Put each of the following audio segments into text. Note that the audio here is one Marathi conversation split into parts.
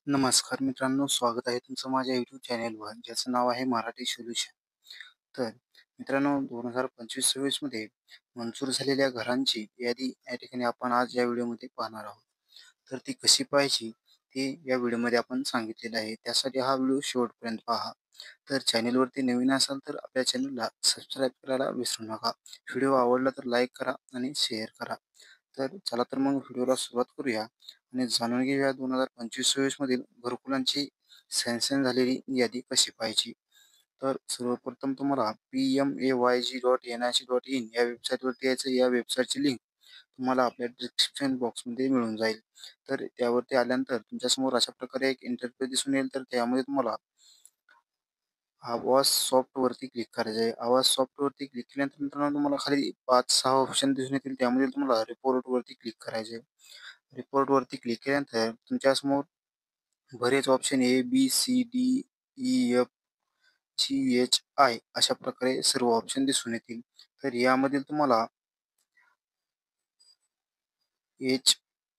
नमस्कार मित्रांनो, स्वागत आहे तुमचं माझ्या YouTube चॅनेलवर, ज्याचं नाव आहे मराठी सोल्युशन. तर मित्रांनो, 2025-26 मध्ये मंजूर झालेल्या घरांची यादी या ठिकाणी आपण आज या व्हिडिओमध्ये पाहणार आहोत. तर ती कशी पाहायची ते या व्हिडिओमध्ये आपण सांगितलेलं आहे. त्यासाठी हा व्हिडिओ शेवटपर्यंत पहा. तर चॅनेलवरती नवीन असाल तर आपल्या चॅनलला सबस्क्राईब करायला विसरू नका. व्हिडिओ आवडला तर लाईक करा आणि शेअर करा. तर चला तर मग व्हिडिओला सुरुवात करूया आणि जाणून घेऊया 2025-26 मधील घरकुलांची सँक्शन झालेली यादी कशी पाहायची. तर सर्वप्रथम तुम्हाला PMAYG.NIC.in या वेबसाईटवरती यायचं. या वेबसाईटची लिंक तुम्हाला आपल्या डिस्क्रिप्शन बॉक्समध्ये मिळून जाईल. तर त्यावरती आल्यानंतर तुमच्यासमोर अशा प्रकारे एक इंटरफेस दिसून येईल. तर त्यामध्ये तुम्हाला आवाज सॉफ्टवरती क्लिक करायचं आहे. आवाज सॉफ्टवरती क्लिक केल्यानंतर मित्रांनो तुम्हाला खाली 5-6 ऑप्शन दिसून येतील. त्यामध्ये तुम्हाला रिपोर्टवरती क्लिक करायचे आहे. रिपोर्टवरती क्लिक केल्यानंतर तुमच्यासमोर बरेच option A, B, C, D, E, F, G, H, I अशा प्रकारे सर्व ऑप्शन दिसून येतील. तर यामधील तुम्हाला एच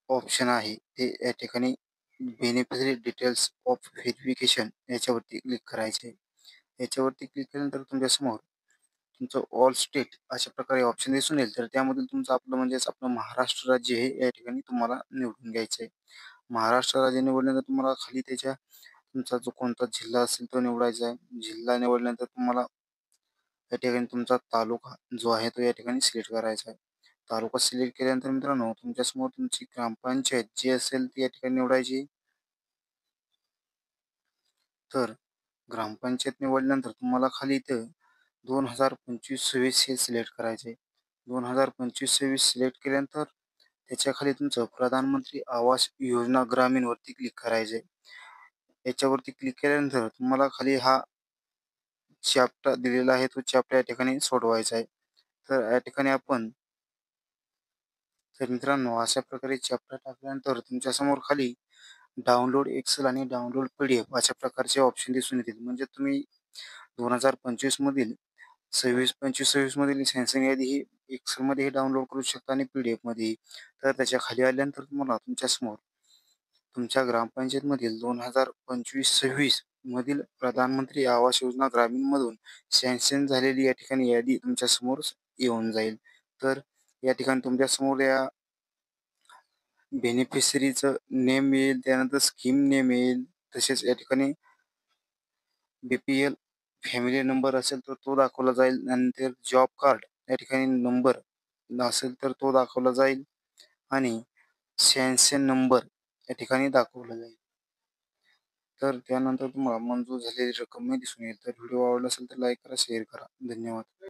ऑप्शन आहे ते या ठिकाणी बेनिफिशरी डिटेल्स ऑफ व्हेरिफिकेशन याच्यावरती क्लिक करायचे आहे. याच्यावरती क्लिक केल्यानंतर तुमच्यासमोर तुमचं ऑल स्टेट अशा प्रकारे ऑप्शन दिसून येईल. तर त्यामधून तुमचं आपलं म्हणजेच आपलं महाराष्ट्र राज्य हे या ठिकाणी तुम्हाला निवडून घ्यायचं आहे. महाराष्ट्र राज्य निवडल्यानंतर तुम्हाला खाली त्याच्या तुमचा जो कोणता जिल्हा असेल तो निवडायचा आहे. जिल्हा निवडल्यानंतर तुम्हाला या ठिकाणी तुमचा तालुका जो आहे तो या ठिकाणी सिलेक्ट करायचा आहे. तालुका सिलेक्ट केल्यानंतर मित्रांनो तुमच्यासमोर तुमची ग्रामपंचायत जी असेल ती या ठिकाणी निवडायची. तर ग्रामपंचायत निवडल्यानंतर तुम्हाला खाली इथं 2025-26 हे सिलेक्ट करायचे आहे. 2025-26 सिलेक्ट केल्यानंतर त्याच्या खाली तुमचं प्रधानमंत्री आवास योजना ग्रामीणवरती क्लिक करायचं आहे. याच्यावरती क्लिक केल्यानंतर तुम्हाला खाली हा चॅप्टर दिलेला आहे, तो चॅप्टर या ठिकाणी सोडवायचा आहे. तर या ठिकाणी आपण तर मित्रांनो अशा प्रकारे चॅप्टर टाकल्यानंतर तुमच्यासमोर खाली डाउनलोड एक्सेल आणि डाउनलोड पी-डी-एफ अशा प्रकारचे ऑप्शन दिसून येतील. म्हणजे तुम्ही 2025 मधील 26-25-26 मधील सँक्शन यादी ही एक्सेलमध्येही डाउनलोड करू शकता आणि पी-डी-एफमध्येही. तर त्याच्या खाली आल्यानंतर तुम्हाला तुमच्यासमोर तुमच्या ग्रामपंचायतमधील 2025-26 मधील प्रधानमंत्री आवास योजना ग्रामीणमधून सँक्शन झालेली या ठिकाणी यादी तुमच्यासमोर येऊन जाईल. तर या ठिकाणी तुमच्यासमोर या बेनिफिशरीचं नेम येईल, त्यानंतर स्कीम नेम येईल. तसेच या ठिकाणी बी-पी-एल फॅमिली नंबर असेल तर तो दाखवला जाईल. नंतर जॉब कार्ड या ठिकाणी नंबर असेल तर तो दाखवला जाईल आणि सँक्शन नंबर या ठिकाणी दाखवला जाईल. तर त्यानंतर तुम्हाला मंजूर झालेली रक्कमही दिसून येईल. तर व्हिडिओ आवडला असेल तर लाईक करा, शेअर करा. धन्यवाद.